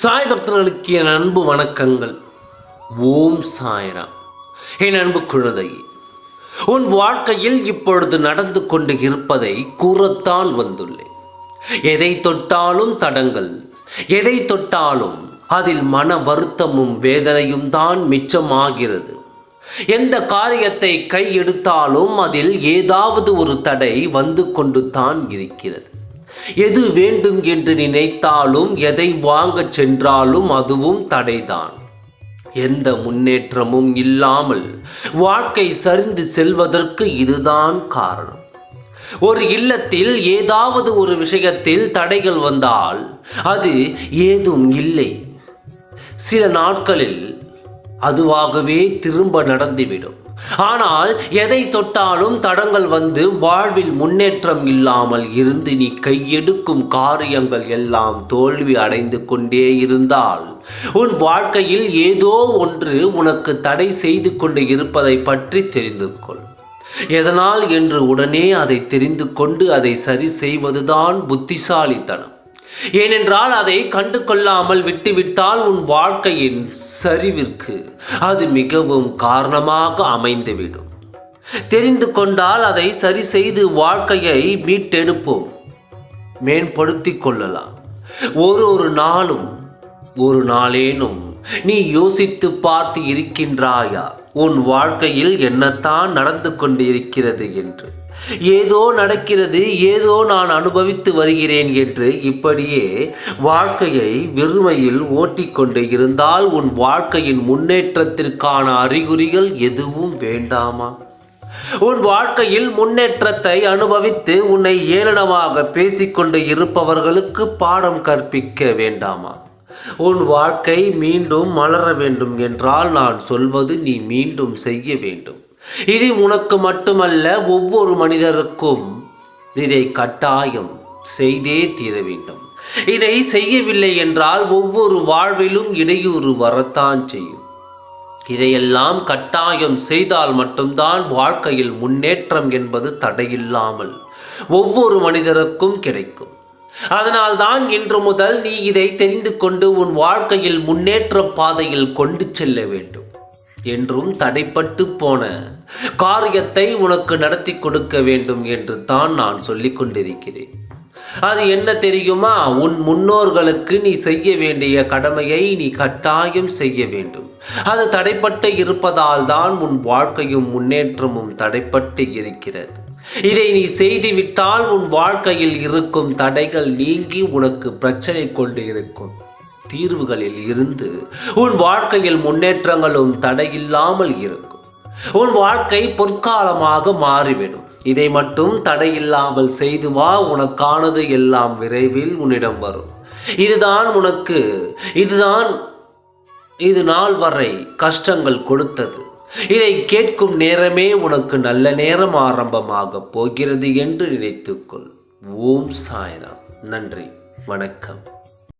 சாய் பக்தர்களுக்கு என் அன்பு வணக்கங்கள். ஓம் சாய்ராம். என் அன்பு குழந்தையே, உன் வாழ்க்கையில் இப்பொழுது நடந்து கொண்டு இருப்பதை கூறத்தான் வந்துள்ளேன். எதை தொட்டாலும் தடங்கள், எதை தொட்டாலும் அதில் மன வருத்தமும் வேதனையும் தான் மிச்சமாகிறது. எந்த காரியத்தை கை எடுத்தாலும் அதில் ஏதாவது ஒரு தடை வந்து கொண்டு தான் இருக்கிறது. எது வேண்டும் என்று நினைத்தாலும், எதை வாங்கச் சென்றாலும் அதுவும் தடைதான். எந்த முன்னேற்றமும் இல்லாமல் வாழ்க்கை சரிந்து செல்வதற்கு இதுதான் காரணம். ஒரு இல்லத்தில் ஏதாவது ஒரு விஷயத்தில் தடைகள் வந்தால் அது ஏதும் இல்லை, சில நாட்களில் அதுவாகவே திரும்ப நடந்துவிடும். ஆனால் எதை தொட்டாலும் தடங்கள் வந்து வாழ்வில் முன்னேற்றம் இல்லாமல் இருந்து நீ கையெடுக்கும் காரியங்கள் எல்லாம் தோல்வி அடைந்து கொண்டே இருந்தால் உன் வாழ்க்கையில் ஏதோ ஒன்று உனக்கு தடை செய்து கொண்டு இருப்பதை பற்றி தெரிந்து கொள். எதனால் என்று உடனே அதை தெரிந்து கொண்டு அதை சரி செய்வதுதான் புத்திசாலித்தனம். ஏனென்றால் அதை கண்டு கொள்ளாமல் விட்டுவிட்டால் உன் வாழ்க்கையின் சரிவிற்கு அது மிகவும் காரணமாக அமைந்துவிடும். தெரிந்து கொண்டால் அதை சரி செய்து வாழ்க்கையை மீட்டெடுப்போம், மேம்படுத்தி கொள்ளலாம். ஒரு நாளும் ஒரு நாளேனும் நீ யோசித்து பார்த்து இருக்கின்றாயா உன் வாழ்க்கையில் என்னத்தான் நடந்து கொண்டு இருக்கிறது என்று? ஏதோ நடக்கிறது, ஏதோ நான் அனுபவித்து வருகிறேன் என்று இப்படியே வாழ்க்கையை வெறுமையில் ஓட்டிக்கொண்டு இருந்தால் உன் வாழ்க்கையின் முன்னேற்றத்திற்கான அறிகுறிகள் எதுவும் வேண்டாமா? உன் வாழ்க்கையில் முன்னேற்றத்தை அனுபவித்து உன்னை ஏளனமாக பேசிக்கொண்டு இருப்பவர்களுக்கு பாடம் கற்பிக்க வேண்டாமா? உன் வாழ்க்கை மீண்டும் மலர வேண்டும் என்றால் நான் சொல்வது நீ மீண்டும் செய்ய வேண்டும். இது உனக்கு மட்டுமல்ல, ஒவ்வொரு மனிதருக்கும் இதை கட்டாயம் செய்தே தீர வேண்டும். இதை செய்யவில்லை என்றால் ஒவ்வொரு வாழ்விலும் இடையூறு வரத்தான் செய்யும். இதையெல்லாம் கட்டாயம் செய்தால் மட்டும்தான் வாழ்க்கையில் முன்னேற்றம் என்பது தடையில்லாமல் ஒவ்வொரு மனிதருக்கும் கிடைக்கும். அதனால்தான் இன்று முதல் நீ இதை தெரிந்து கொண்டு உன் வாழ்க்கையில் முன்னேற்ற பாதையில் கொண்டு செல்ல வேண்டும். என்றும் தடைப்பட்டு போன காரியத்தை உனக்கு நடத்தி கொடுக்க வேண்டும் என்று தான் நான் சொல்லிக் கொண்டிருக்கிறேன். அது என்ன தெரியுமா? உன் முன்னோர்களுக்கு நீ செய்ய வேண்டிய கடமையை நீ கட்டாயம் செய்ய வேண்டும். அது தடைப்பட்டு இருப்பதால் தான் உன் வாழ்க்கையும் முன்னேற்றமும் தடைப்பட்டு இருக்கிறது. இதை நீ செய்துவிட்டால் உன் வாழ்க்கையில் இருக்கும் தடைகள் நீங்கி உனக்கு பிரச்சனை கொண்டு இருக்கும் தீர்வுகளில் இருந்து உன் வாழ்க்கையில் முன்னேற்றங்களும் தடையில்லாமல் இருக்கும். உன் வாழ்க்கை பொற்காலமாக மாறிவிடும். இதை மட்டும் தடையில்லாமல் செய்து வா, உனக்கானது எல்லாம் விரைவில் உன்னிடம் வரும். இது நாள் வரை கஷ்டங்கள் கொடுத்தது. இதை கேட்கும் நேரமே உனக்கு நல்ல நேரம் ஆரம்பமாக போகிறது என்று நினைத்துக்கொள். ஓம் சாய்ராம். நன்றி, வணக்கம்.